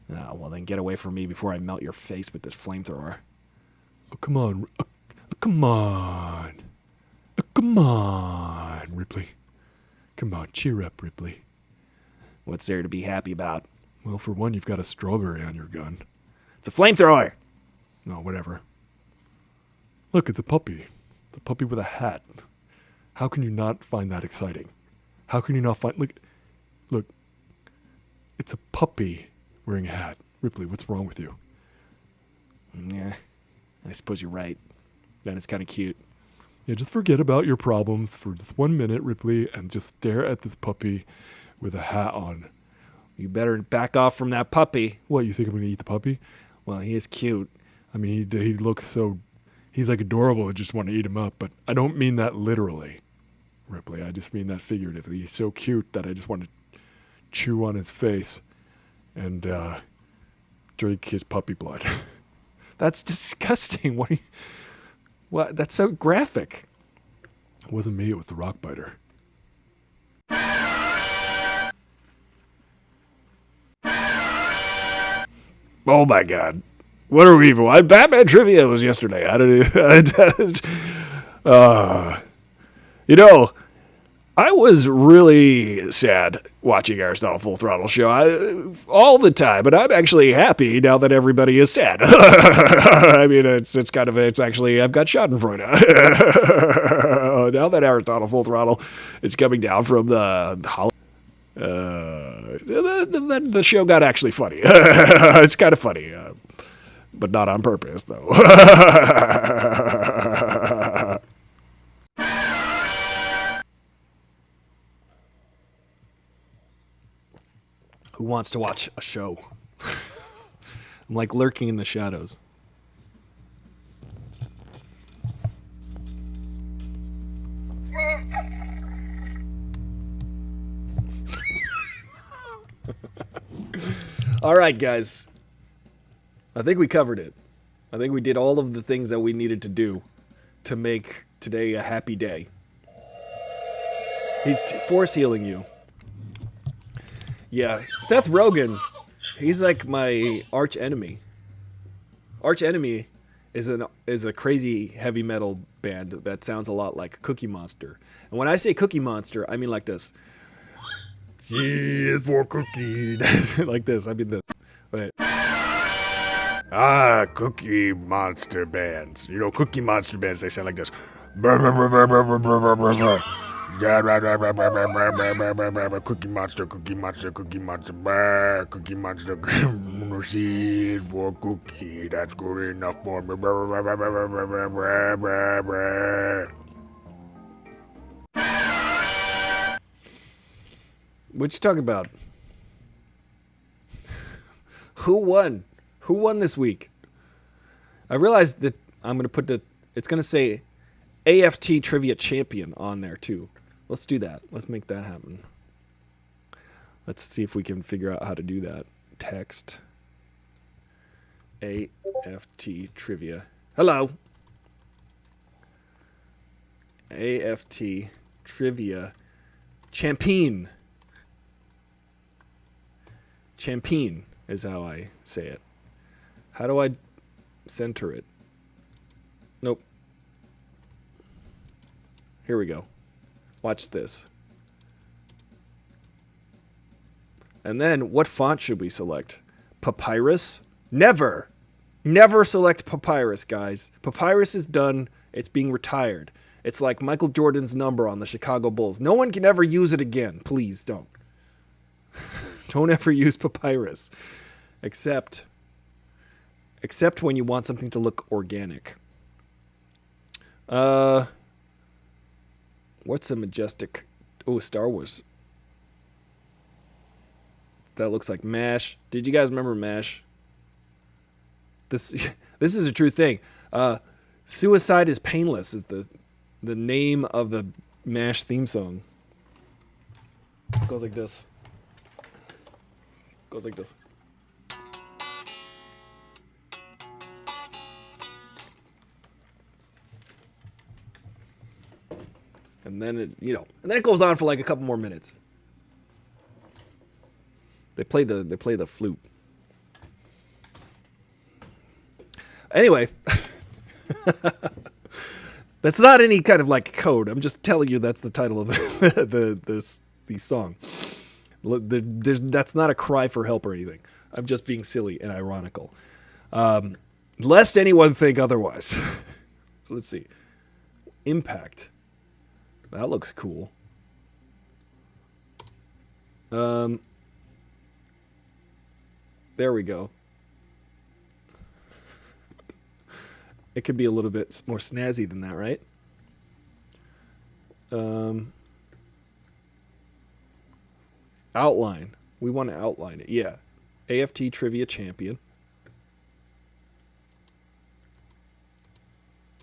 S1: Oh, well then get away from me before I melt your face with this flamethrower. Oh, come on. Come on. Come on, Ripley. Come on, cheer up, Ripley. What's there to be happy about? Well, for one, you've got a strawberry on your gun. It's a flamethrower! No, whatever. Look at the puppy. The puppy with a hat. How can you not find that exciting? How can you not find... Look. It's a puppy wearing a hat. Ripley, what's wrong with you? Yeah, I suppose you're right. Then it's kind of cute. Yeah, just forget about your problems for just 1 minute, Ripley, and just stare at this puppy with a hat on. You better back off from that puppy. What, you think I'm going to eat the puppy? Well, he is cute. I mean, he looks so... He's like adorable. I just want to eat him up, but I don't mean that literally, Ripley. I just mean that figuratively. He's so cute that I just want to chew on his face and drink his puppy blood. That's disgusting. What? That's so graphic. It wasn't me. It was the rock biter. Oh my God. What are we even? Batman trivia was yesterday. I don't know. You know, I was really sad watching Aristotle Full Throttle show all the time, but I'm actually happy now that everybody is sad. I mean, it's actually, I've got Schadenfreude. Now that Aristotle Full Throttle is coming down from the show got actually funny. It's kind of funny, but not on purpose, though. Who wants to watch a show? I'm like lurking in the shadows. All right, guys. I think we covered it. I think we did all of the things that we needed to do to make today a happy day. He's force healing you. Yeah, Seth Rogen, he's like my arch enemy. Arch Enemy is a crazy heavy metal band that sounds a lot like Cookie Monster. And when I say Cookie Monster, I mean like this. C is for cookie. Like this. I mean this. Wait. Ah, Cookie Monster bands. You know, Cookie Monster bands, they sound like this. Cookie Monster, Cookie Monster, Cookie Monster, Cookie Monster. C is for cookie. That's good enough for me. What you talking about? Who won? Who won this week? I realized that I'm going to put it's going to say AFT Trivia Champion on there too. Let's do that. Let's make that happen. Let's see if we can figure out how to do that. Text AFT Trivia. Hello. AFT Trivia Champion. Champion is how I say it. How do I center it? Nope. Here we go. Watch this. And then, what font should we select? Papyrus? Never! Never select Papyrus, guys. Papyrus is done. It's being retired. It's like Michael Jordan's number on the Chicago Bulls. No one can ever use it again. Please don't. Don't ever use Papyrus. Except when you want something to look organic. What's a majestic... Oh, Star Wars. That looks like MASH. Did you guys remember MASH? This is a true thing. Suicide is Painless is the name of the MASH theme song. It goes like this. Goes like this. And then it goes on for like a couple more minutes. They play the flute. Anyway, that's not any kind of like code. I'm just telling you that's the title of the song. That's not a cry for help or anything. I'm just being silly and ironical. Lest anyone think otherwise. Let's see. Impact. That looks cool. There we go. It could be a little bit more snazzy than that, right? Outline. We want to outline it. Yeah. AFT Trivia Champion.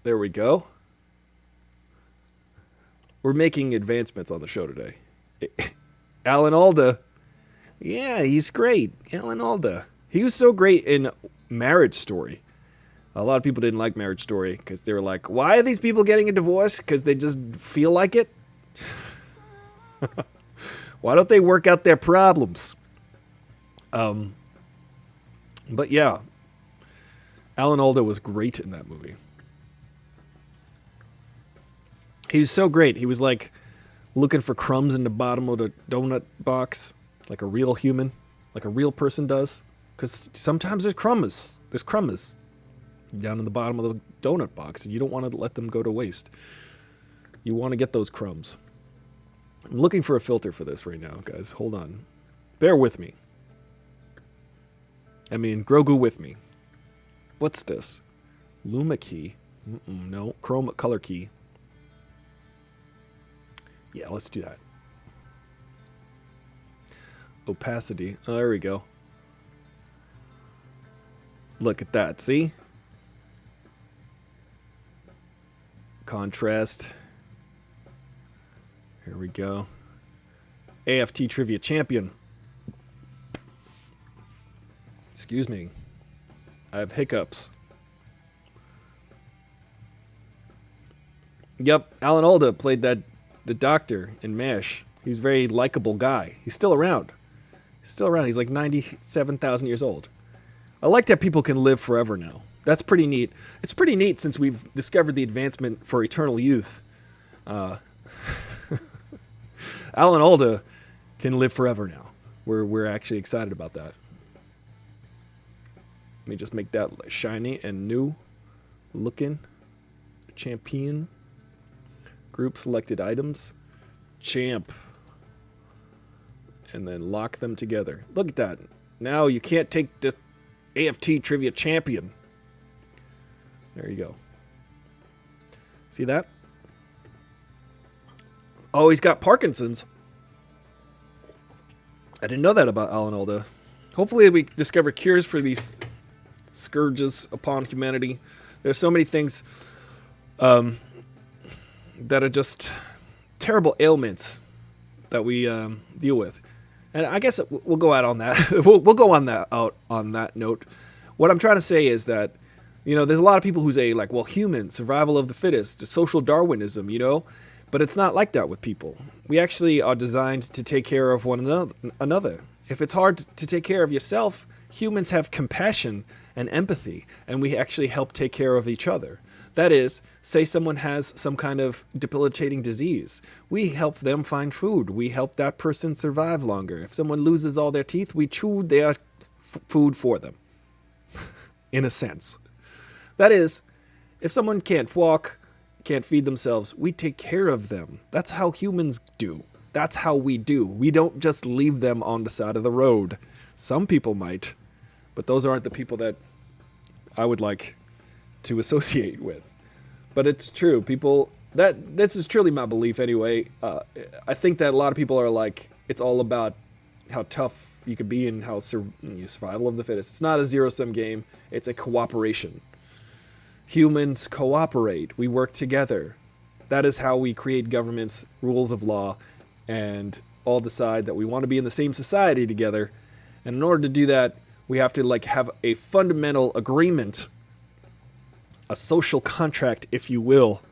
S1: There we go. We're making advancements on the show today. Alan Alda. Yeah, he's great. Alan Alda. He was so great in Marriage Story. A lot of people didn't like Marriage Story because they were like, why are these people getting a divorce? Because they just feel like it? Why don't they work out their problems? But yeah, Alan Alda was great in that movie. He was so great. He was like looking for crumbs in the bottom of the donut box, like a real human, like a real person does. Because sometimes there's crumbs. There's crumbs down in the bottom of the donut box, and you don't want to let them go to waste. You want to get those crumbs. I'm looking for a filter for this right now, guys. Hold on. Bear with me. I mean, Grogu with me. What's this? Luma key. No. Chroma color key. Yeah, let's do that. Opacity. Oh, there we go. Look at that. See? Contrast. Here we go. AFT Trivia Champion. Excuse me. I have hiccups. Yep, Alan Alda played the doctor in MASH. He's a very likable guy. He's still around. He's like 97,000 years old. I like that people can live forever now. That's pretty neat. It's pretty neat since we've discovered the advancement for eternal youth. Alan Alda can live forever now. We're actually excited about that. Let me just make that shiny and new looking. Champion. Group selected items. Champ. And then lock them together. Look at that. Now you can't take the AFT Trivia Champion. There you go. See that? Oh, he's got Parkinson's. I didn't know that about Alan Alda. Hopefully we discover cures for these scourges upon humanity. There's so many things that are just terrible ailments that we deal with. And I guess we'll go out on that. we'll go on that out on that note. What I'm trying to say is that, you know, there's a lot of people who say, like, well, human, survival of the fittest, social Darwinism, you know? But it's not like that with people. We actually are designed to take care of one another. If it's hard to take care of yourself, humans have compassion and empathy, and we actually help take care of each other. That is, say someone has some kind of debilitating disease. We help them find food. We help that person survive longer. If someone loses all their teeth, we chew their food for them, in a sense. That is, if someone can't walk, can't feed themselves, we take care of them. That's how humans do. That's how we do. We don't just leave them on the side of the road. Some people might, but those aren't the people that I would like to associate with. But it's true. People, this is truly my belief anyway. I think that a lot of people are like, it's all about how tough you can be and how survival of the fittest. It's not a zero-sum game. It's a cooperation. Humans cooperate. We work together. That is how we create governments, rules of law, and all decide that we want to be in the same society together. And in order to do that, we have to like have a fundamental agreement, a social contract, if you will.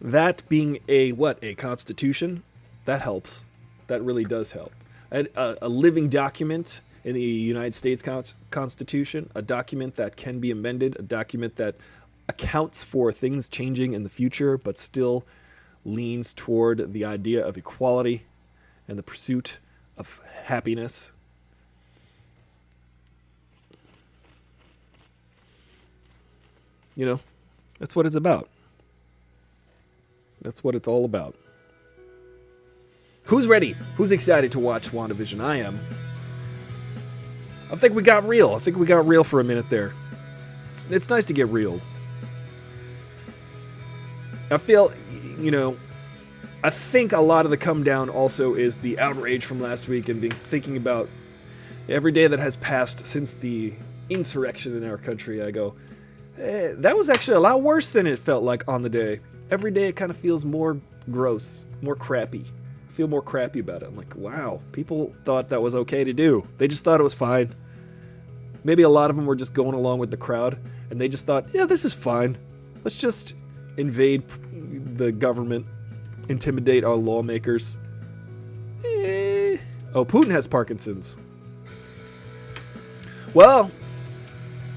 S1: That being a constitution, that helps. That really does help. A living document in the United States Constitution, a document that can be amended, a document that accounts for things changing in the future, but still leans toward the idea of equality and the pursuit of happiness. You know, that's what it's about. That's what it's all about. Who's ready? Who's excited to watch WandaVision? I am. I think we got real. I think we got real for a minute there. It's nice to get real. I feel, you know, I think a lot of the come down also is the outrage from last week and thinking about every day that has passed since the insurrection in our country. I go, that was actually a lot worse than it felt like on the day. Every day it kind of feels more gross, more crappy. I feel more crappy about it. I'm like, wow, people thought that was okay to do. They just thought it was fine. Maybe a lot of them were just going along with the crowd, and they just thought, yeah, this is fine. Let's just invade the government, intimidate our lawmakers. Oh, Putin has Parkinson's. Well,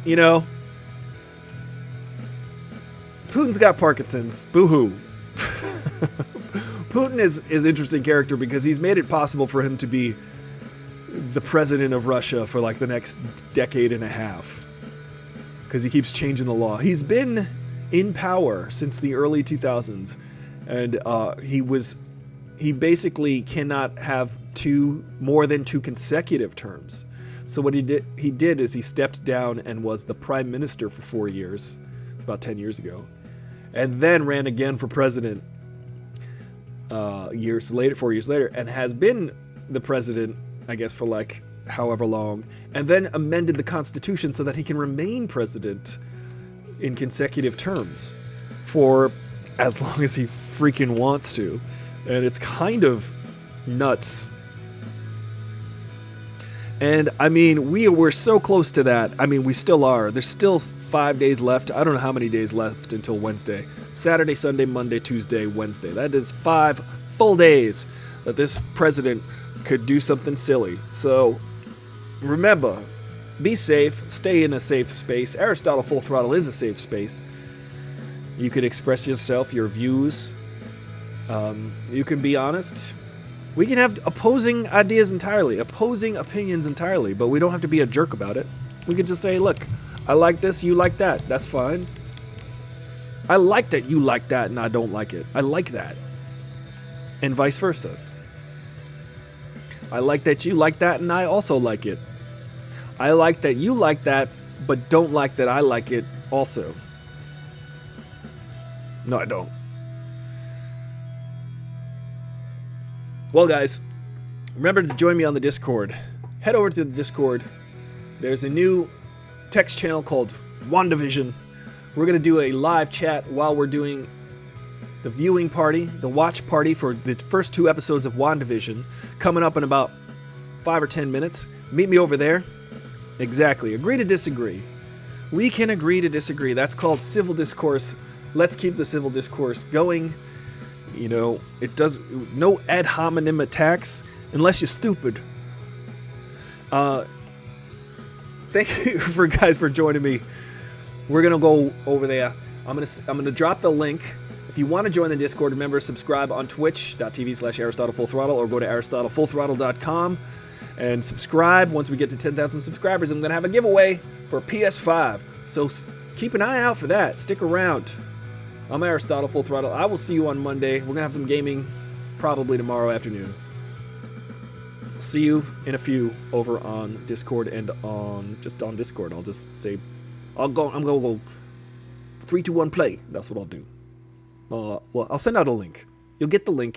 S1: you know, Putin's got Parkinson's. Boo-hoo. Putin is an interesting character because he's made it possible for him to be the president of Russia for like the next decade and a half. Because he keeps changing the law. He's been in power since the early 2000s. And he basically cannot have more than two consecutive terms. So what he did is he stepped down and was the prime minister for 4 years. It's about 10 years ago. And then ran again for president 4 years later, and has been the president, I guess, for like however long, and then amended the Constitution so that he can remain president in consecutive terms for as long as he freaking wants to. And it's kind of nuts. And I mean, we're so close to that. I mean, we still are. There's still 5 days left. I don't know how many days left until Wednesday. Saturday, Sunday, Monday, Tuesday, Wednesday. That is 5 full days that this president could do something silly. So remember, be safe, stay in a safe space. Aristotle Full Throttle is a safe space. You can express yourself, your views. You can be honest. We can have opposing ideas entirely, opposing opinions entirely, but we don't have to be a jerk about it. We can just say, look, I like this, you like that. That's fine. I like that you like that and I don't like it. I like that. And vice versa. I like that you like that and I also like it. I like that you like that, but don't like that I like it also. No, I don't. Well, guys, remember to join me on the Discord. Head over to the Discord. There's a new text channel called WandaVision. We're going to do a live chat while we're doing the viewing party, the watch party for the first 2 episodes of WandaVision, coming up in about 5 or 10 minutes. Meet me over there. Exactly. Agree to disagree. We can agree to disagree. That's called civil discourse. Let's keep the civil discourse going. You know, it does no ad hominem attacks unless you're stupid. Thank you for joining me. We're gonna go over there. I'm gonna drop the link. If you want to join the Discord, remember subscribe on twitch.tv/AristotleFullThrottle or go to AristotleFullThrottle.com and subscribe. Once we get to 10,000 subscribers, I'm gonna have a giveaway for PS5. So keep an eye out for that. Stick around. I'm Aristotle Full Throttle. I will see you on Monday. We're gonna have some gaming probably tomorrow afternoon. See you in a few over on Discord and on Discord. I'll just say I'm gonna go 3, 2, 1 play. That's what I'll do. Well, I'll send out a link. You'll get the link